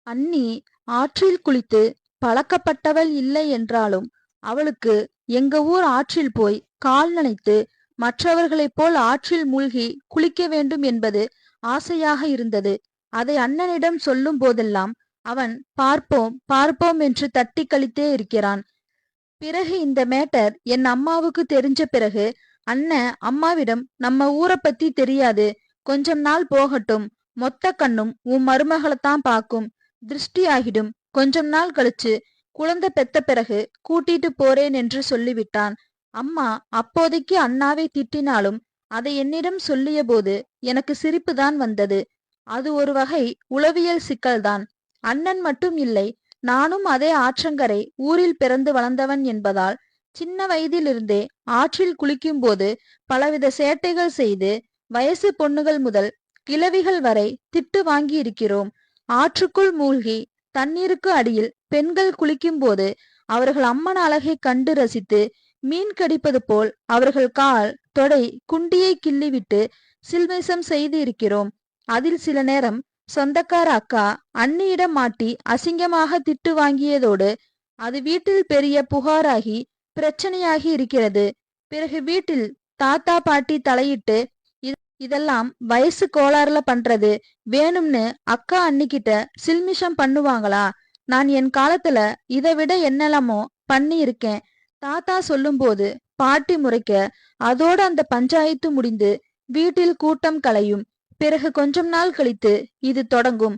அண்ணி ஆற்றில் குளித்து பழக்கப்பட்டவள் இல்லை என்றாலும் அவளுக்கு எங்க ஊர் ஆற்றில் போய் கால் நனைத்து மற்றவர்களைப் போல் ஆற்றில் மூழ்கி குளிக்க வேண்டும் என்பது ஆசையாக இருந்தது. அதை அண்ணனிடம் சொல்லும் போதெல்லாம் அவன் பார்ப்போம் பார்ப்போம் என்று தட்டி கழித்தே இருக்கிறான். பிறகு இந்த மேட்டர் என் அம்மாவுக்கு தெரிஞ்ச பிறகு அண்ணன் அம்மாவிடம் நம்ம ஊரை பத்தி தெரியாது, கொஞ்சம் நாள் போகட்டும், மொத்த கண்ணும் உன் மருமகளைத்தான் பாக்கும், திருஷ்டி ஆகிடும், கொஞ்சம் நாள் கழிச்சு குழந்தை பெத்த பிறகு கூட்டிட்டு போறேன் என்று சொல்லிவிட்டான். அம்மா அப்போதைக்கு அண்ணாவை திட்டினாலும் அதை என்னிடம் சொல்லிய போது எனக்கு சிரிப்புதான் வந்தது. அது ஒரு வகை உளவியல் சிக்கல்தான். அண்ணன் மட்டும் இல்லை, நானும் அதே ஆற்றங்கரை ஊரில் பிறந்து வளர்ந்தவன் என்பதால் சின்ன வயதிலிருந்தே ஆற்றில் குளிக்கும் போது பலவித சேட்டைகள் செய்து வயசு பொண்ணுகள் முதல் கிழவிகள் வரை திட்டு வாங்கி இருக்கிறோம். ஆற்றுக்குள் மூழ்கி தண்ணீருக்கு அடியில் பெண்கள் குளிக்கும் போது அவர்கள் அம்மன் அழகை கண்டு ரசித்து மீன் கடிப்பது போல் அவர்கள் கால் தொடை குண்டியை கிள்ளிவிட்டு சில்மிசம் செய்து இருக்கிறோம். அதில் சில நேரம் சொந்தக்கார அக்கா அண்ணியிடம் மாட்டி அசிங்கமாக திட்டு வாங்கியதோடு அது வீட்டில் பெரிய புகாராகி பிரச்சனையாகி இருக்கிறது. பிறகு வீட்டில் தாத்தா பாட்டி தலையிட்டு இதெல்லாம் வயசு கோளாறுல பண்றது, வேணும்னு அக்கா அண்ணிக்கிட்ட சில்மிஷம் பண்ணுவாங்களா, நான் என் காலத்துல இதை விட என்னெல்லாமோ பண்ணி இருக்கேன். தாத்தா சொல்லும் போது பாட்டி முறைக்க அதோட அந்த பஞ்சாயத்து முடிந்து வீட்டில் கூட்டம் கலையும். பிறகு கொஞ்சம் நாள் கழித்து இது தொடங்கும்.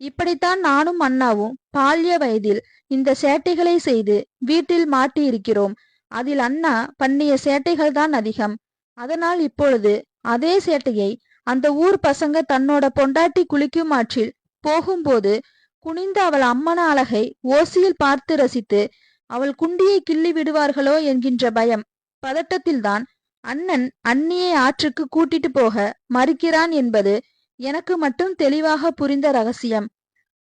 இப்படித்தான் நானும் அண்ணாவும் பால்ய வயதில் இந்த சேட்டைகளை செய்து வீட்டில் மாட்டி இருக்கிறோம். அதில் அண்ணா பண்ணிய சேட்டைகள் தான் அதிகம். அதனால் இப்பொழுது அதே சேட்டையை அந்த ஊர் பசங்க தன்னோட பொண்டாட்டி குளிக்கும் ஆற்றில் போகும்போது குனிந்து அவள் அம்மன அழகை ஓசியில் பார்த்து ரசித்து அவள் குண்டியை கிள்ளி விடுவார்களோ என்கின்ற பயம் பதட்டத்தில்தான் அண்ணன் அண்ணியை ஆற்றுக்கு கூட்டிட்டு போக மறுக்கிறான் என்பது எனக்கு மட்டும் தெளிவாக புரிந்த ரகசியம்.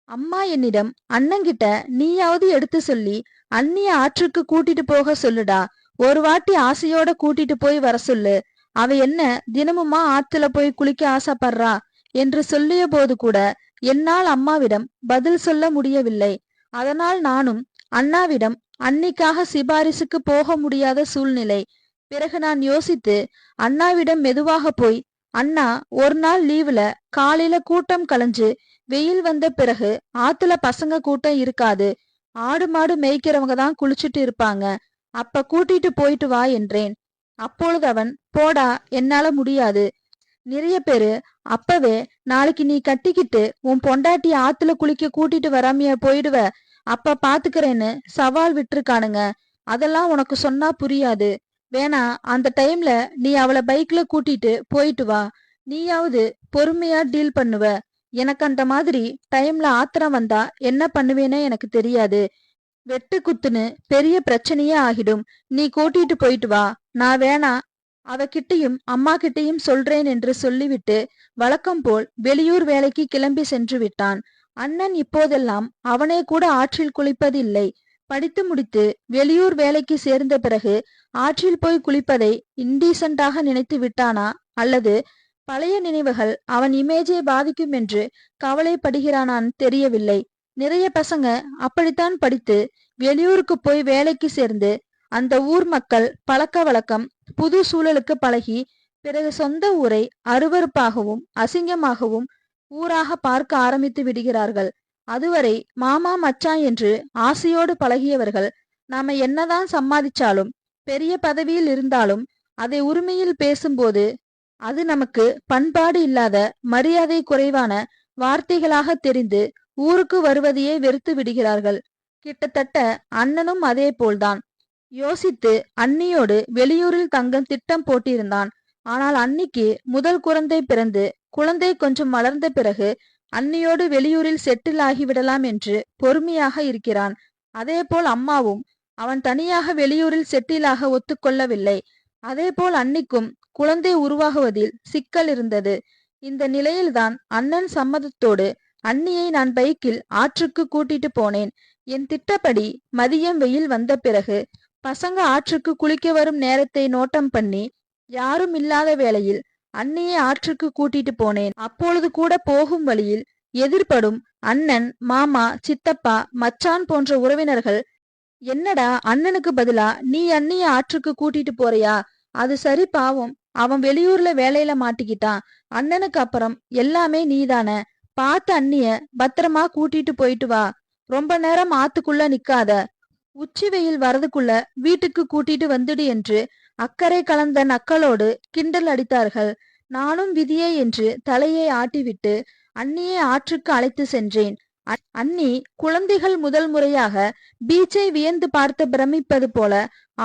அம்மா என்னிடம், அண்ணங்கிட்ட நீயாவது எடுத்து சொல்லி அண்ணிய ஆற்றுக்கு கூட்டிட்டு போக சொல்லுடா, ஒரு வாட்டி ஆசையோட கூட்டிட்டு போய் வர சொல்லு, அவ என்ன தினமுமா ஆத்துல போய் குளிக்க ஆசைப்படுறா என்று சொல்லிய போது கூட என்னால் அம்மாவிடம் பதில் சொல்ல முடியவில்லை. அதனால் நானும் அண்ணாவிடம் அன்னிக்காக சிபாரிசுக்கு போக முடியாத சூழ்நிலை. பிறகு நான் யோசித்து அண்ணாவிடம் மெதுவாக போய், அண்ணா ஒரு நாள் லீவுல காலையில கூட்டம் கலைஞ்சு வெயில் வந்த பிறகு ஆத்துல பசங்க கூட்டம் இருக்காது, ஆடு மாடு மேய்க்கிறவங்க தான் குளிச்சுட்டு இருப்பாங்க, அப்ப கூட்டிட்டு போயிட்டு வா என்றேன். அப்பொழுது அவன், போடா என்னால முடியாது, நிறைய பேரு அப்பவே நாளைக்கு நீ கட்டிக்கிட்டு உன் பொண்டாட்டி ஆத்துல குளிக்க கூட்டிட்டு வராமைய போயிடுவ, அப்ப பாத்துக்கிறேன்னு சவால் விட்டுருக்கானுங்க, அதெல்லாம் உனக்கு சொன்னா புரியாது, வேணா அந்த டைம்ல நீ அவளை பைக்ல கூட்டிட்டு போயிட்டு வா, நீயாவது பொறுமையா டீல் பண்ணுவ, எனக்கு அந்த மாதிரி டைம்ல ஆத்திரம் வந்தா என்ன பண்ணுவேனே எனக்கு தெரியாது, வெட்டு குத்துன்னு பெரிய பிரச்சனையே ஆகிடும், நீ கூட்டிட்டு போயிட்டு வா, நான் வேணா அவகிட்டையும் அம்மா கிட்டையும் சொல்றேன் என்று சொல்லிவிட்டு வழக்கம் போல் வெளியூர் வேலைக்கு கிளம்பி சென்று விட்டான். அண்ணன் இப்போதெல்லாம் அவனே கூட ஆற்றில் குளிப்பதில்லை. படித்து முடித்து வெளியூர் வேலைக்கு சேர்ந்த பிறகு ஆற்றில் போய் குளிப்பதை இன்டீசென்டாக நினைத்து விட்டானா அல்லது பழைய நினைவுகள் அவன் இமேஜை பாதிக்கும் என்று கவலைப்படுகிறானான் தெரியவில்லை. நிறைய பசங்க அப்படித்தான் படித்து வெளியூருக்கு போய் வேலைக்கு சேர்ந்து அந்த ஊர் மக்கள் பழக்க வழக்கம் புது சூழலுக்கு பழகி பிறகு சொந்த ஊரை அருவருப்பாகவும் அசிங்கமாகவும் ஊராக பார்க்க ஆரம்பித்து விடுகிறார்கள். அதுவரை மாமா மச்சான் என்று ஆசையோடு பழகியவர்கள் நாம என்னதான் சம்பாதிச்சாலும் பெரிய பதவியில் இருந்தாலும் அதை உரிமையில் பேசும்போது அது நமக்கு பண்பாடு இல்லாத மரியாதை குறைவான வார்த்தைகளாக தெரிந்து ஊருக்கு வருவதையே வெறுத்து விடுகிறார்கள். கிட்டத்தட்ட அண்ணனும் அதே போல்தான். யோசித்து அண்ணியோடு வெளியூரில் தங்க திட்டம் போட்டிருந்தான். ஆனால் அன்னிக்கு முதல் குழந்தை பிறந்து குழந்தை கொஞ்சம் வளர்ந்த பிறகு அண்ணியோடு வெளியூரில் செட்டில் ஆகிவிடலாம் என்று பொறுமையாக இருக்கிறான். அதே போல் அம்மாவும் அவன் தனியாக வெளியூரில் செட்டிலாக ஒத்துக்கொள்ளவில்லை. அதே போல் அன்னிக்கும் குழந்தை உருவாகுவதில் சிக்கல் இருந்தது. இந்த நிலையில்தான் அண்ணன் சம்மதத்தோடு அண்ணியை நான் பைக்கில் ஆற்றுக்கு கூட்டிட்டு போனேன். என் திட்டப்படி மதியம் வெயில் வந்த பிறகு பசங்க ஆற்றுக்கு குளிக்க வரும் நேரத்தை நோட்டம் பண்ணி யாரும் இல்லாத வேளையில் அண்ணியை ஆற்றுக்கு கூட்டிட்டு போனேன். அப்பொழுது கூட போகும் வழியில் எதிர்படும் அண்ணன், மாமா, சித்தப்பா, மச்சான் போன்ற உறவினர்கள், என்னடா அண்ணனுக்கு பதிலா நீ அண்ணிய ஆற்றுக்கு கூட்டிட்டு போறியா? அது சரி பாவம், அவன் வெளியூர்ல வேலையில மாட்டிக்கிட்டான். அண்ணனுக்கு அப்புறம் எல்லாமே நீதானே. பார்த்து அண்ணிய பத்திரமா கூட்டிட்டு போயிட்டு வா. ரொம்ப நேரம் ஆத்துக்குள்ள நிக்காத. உச்சி வெயில் வரதுக்குள்ள வீட்டுக்கு கூட்டிட்டு வந்துடு என்று அக்கறை கலந்த நக்களோடு கிண்டல் அடித்தார்கள். நானும் விதியே என்று தலையை ஆட்டிவிட்டு அண்ணியை ஆற்றுக்கு அழைத்து சென்றேன். அண்ணி குழந்தைகள் முதல் முறையாக பீச்சை வியந்து பார்த்து பிரமிப்பது போல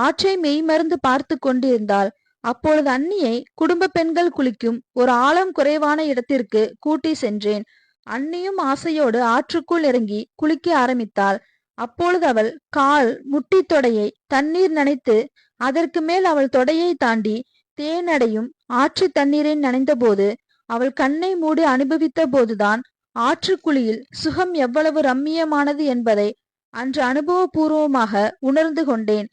ஆற்றை மெய்மறந்து பார்த்து கொண்டிருந்தாள். அப்பொழுது அண்ணியை குடும்ப பெண்கள் குளிக்கும் ஒரு ஆழம் குறைவான இடத்திற்கு கூட்டி சென்றேன். அண்ணியும் ஆசையோடு ஆற்றுக்குள் இறங்கி குளிக்க ஆரம்பித்தாள். அப்பொழுது அவள் கால் முட்டி தொடையை தண்ணீர் நனைத்து, அதற்கு மேல் அவள் தொடையை தாண்டி தேனடையும் ஆற்று தண்ணீரில் நனைந்தபோது, அவள் கண்ணை மூடி அனுபவித்த போதுதான் ஆற்றுக்குழியில் சுகம் எவ்வளவு ரம்மியமானது என்பதை அன்று அனுபவபூர்வமாக உணர்ந்து கொண்டேன்.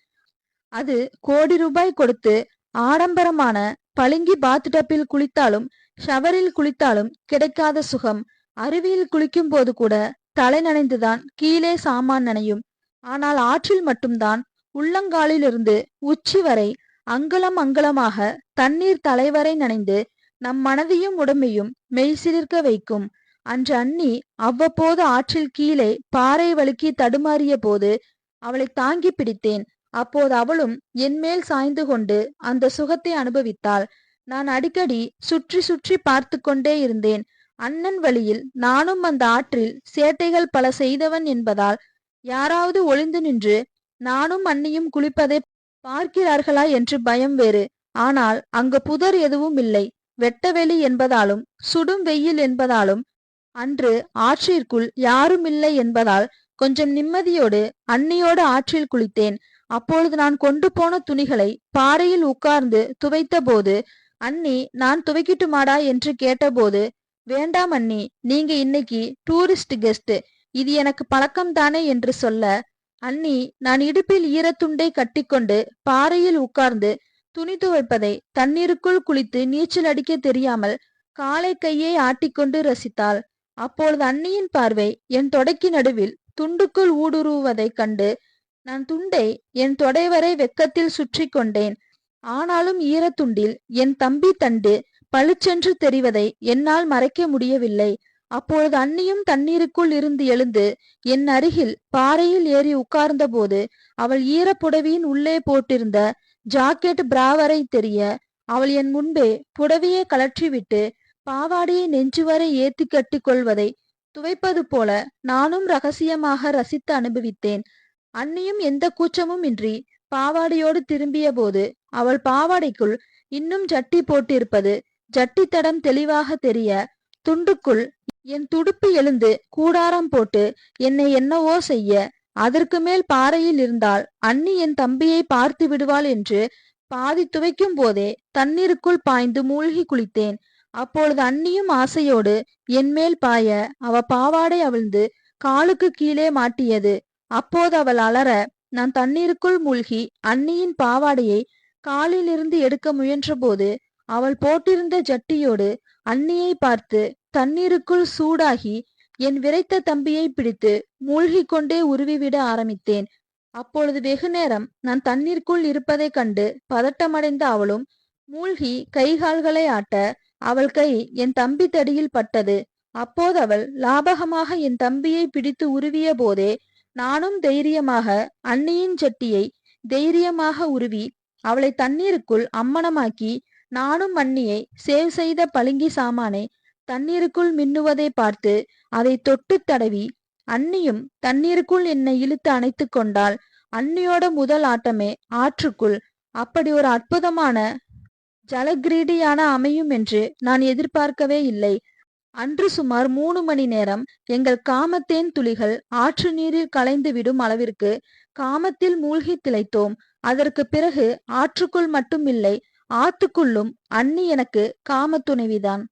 அது கோடி ரூபாய் கொடுத்து ஆடம்பரமான பளிங்கி பாத்டப்பில் குளித்தாலும் ஷவரில் குளித்தாலும் கிடைக்காத சுகம். அருவியில் குளிக்கும் போது கூட தலை நனைந்துதான் கீழே சாமான் நனையும். ஆனால் ஆற்றில் மட்டும்தான் உள்ளங்காலிலிருந்து உச்சி வரை அங்குலம் அங்குலமாக தண்ணீர் தலைவரை நனைந்து நம் மனதையும் உடம்பையும் மெய்சிலிர்க்க வைக்கும். அன்று அண்ணி அவ்வப்போது ஆற்றில் கீழே பாறை வழுக்கி தடுமாறிய போது அவளை தாங்கி பிடித்தேன். அப்போது அவளும் என்மேல் சாய்ந்து கொண்டு அந்த சுகத்தை அனுபவித்தாள். நான் அடிக்கடி சுற்றி சுற்றி பார்த்து கொண்டே இருந்தேன். அண்ணன் வழியில் நானும் அந்த ஆற்றில் சேட்டைகள் பல செய்தவன் என்பதால் யாராவது ஒளிந்து நின்று நானும் அண்ணியும் குளிப்பதை பார்க்கிறார்களா என்று பயம் வேறு. ஆனால் அங்கு புதர் எதுவும் இல்லை. வெட்டவெளி என்பதாலும் சுடும் வெயில் என்பதாலும் அன்று ஆற்றிற்குள் யாரும் இல்லை என்பதால் கொஞ்சம் நிம்மதியோடு அண்ணியோடு ஆற்றில் குளித்தேன். அப்பொழுது நான் கொண்டு போன துணிகளை பாறையில் உட்கார்ந்து துவைத்த போது அண்ணி, நான் துவைக்கட்டுமாடா என்று கேட்டபோது, வேண்டாம் அண்ணி, நீங்க இன்னைக்கு டூரிஸ்ட் கெஸ்ட், இது எனக்கு பழக்கம் தானே என்று சொல்ல, அண்ணி நான் இடுப்பில் ஈரத்துண்டை கட்டிக்கொண்டு பாறையில் உட்கார்ந்து துணி துவைப்பதை, தண்ணீருக்குள் குளித்து நீச்சல் அடிக்க தெரியாமல் காலை கையை ஆட்டிக்கொண்டு ரசித்தாள். அப்பொழுது அண்ணியின் பார்வை என் தொடைக்கு நடுவில் துண்டுக்குள் ஊடுருவதைக் கண்டு நான் துண்டை என் தொடை வரை வெக்கத்தில் சுற்றி கொண்டேன். ஆனாலும் ஈரத்துண்டில் என் தம்பி தண்டு பளிச்சென்று தெரிவதை என்னால் மறைக்க முடியவில்லை. அப்பொழுது அண்ணியும் தண்ணீருக்குள் இருந்து எழுந்து என் அருகில் பாறையில் ஏறி உட்கார்ந்த போது அவள் ஈரப்புடவியின் உள்ளே போட்டிருந்த ஜாக்கெட் பிராவரை தெரிய, அவள் என் முன்பே புடவையை கலற்றிவிட்டு பாவாடையை நெஞ்சு வரை ஏத்தி கட்டி கொள்வதை துவைப்பது போல நானும் ரகசியமாக ரசித்து அனுபவித்தேன். அண்ணியும் எந்த கூச்சமும் இன்றி பாவாடையோடு திரும்பிய போது அவள் பாவாடைக்குள் இன்னும் ஜட்டி போட்டிருப்பது ஜட்டி தடம் தெளிவாக தெரிய, துண்டுக்குள் என் துடுப்பு எழுந்து கூடாரம் போட்டு என்னை என்னவோ செய்ய, அதற்கு மேல் பாறையில் இருந்தால் அண்ணி என் தம்பியை பார்த்து விடுவாள் என்று பாதி துவைக்கும் போதே தண்ணீருக்குள் பாய்ந்து மூழ்கி குளித்தேன். அப்பொழுது அண்ணியும் ஆசையோடு என் மேல் பாய, அவ பாவாடை அவிழ்ந்து காலுக்கு கீழே மாட்டியது. அப்போது அவள் அலற, நான் தண்ணீருக்குள் மூழ்கி அண்ணியின் பாவாடையை காலிலிருந்து எடுக்க முயன்ற போது அவள் போட்டிருந்த ஜட்டியோடு அண்ணியை பார்த்து தண்ணீருக்குள் சூடாகி என் விரைத்த தம்பியை பிடித்து மூழ்கி கொண்டே உருவிவிட ஆரம்பித்தேன். அப்பொழுது வெகு நேரம் நான் தண்ணீருக்குள் இருப்பதை கண்டு பதட்டமடைந்த அவளும் மூழ்கி கைகால்களை ஆட்ட, அவள் கை என் தம்பி தடியில் பட்டது. அப்போது அவள் லாபகமாக என் தம்பியை பிடித்து உருவிய போதே நானும் தைரியமாக அண்ணியின் ஜட்டியை தைரியமாக உருவி அவளை தண்ணீருக்குள் அம்மனமாக்கி, நானும் அண்ணியை சேவ் செய்த பளிங்கி சாமானை தண்ணீருக்குள் மின்னுவதை பார்த்து அதை தொட்டு தடவி அண்ணியும் தண்ணீருக்குள் என்னை இழுத்து அணைத்து கொண்டாள். அண்ணியோட முதல் ஆட்டமே ஆற்றுக்குள். அப்படி ஒரு அற்புதமான ஜலக்கிரீடியான அமையும் என்று நான் எதிர்பார்க்கவே இல்லை. அன்று சுமார் 3 மணி நேரம் எங்கள் காமத்தேன் துளிகள் ஆற்று நீரில் கலைந்து விடும் அளவிற்கு காமத்தில் மூழ்கி திளைத்தோம். அதற்கு பிறகு ஆற்றுக்குள் மட்டும் இல்லை, ஆத்துக்குள்ளும் அண்ணி எனக்கு காம துணைவிதான்.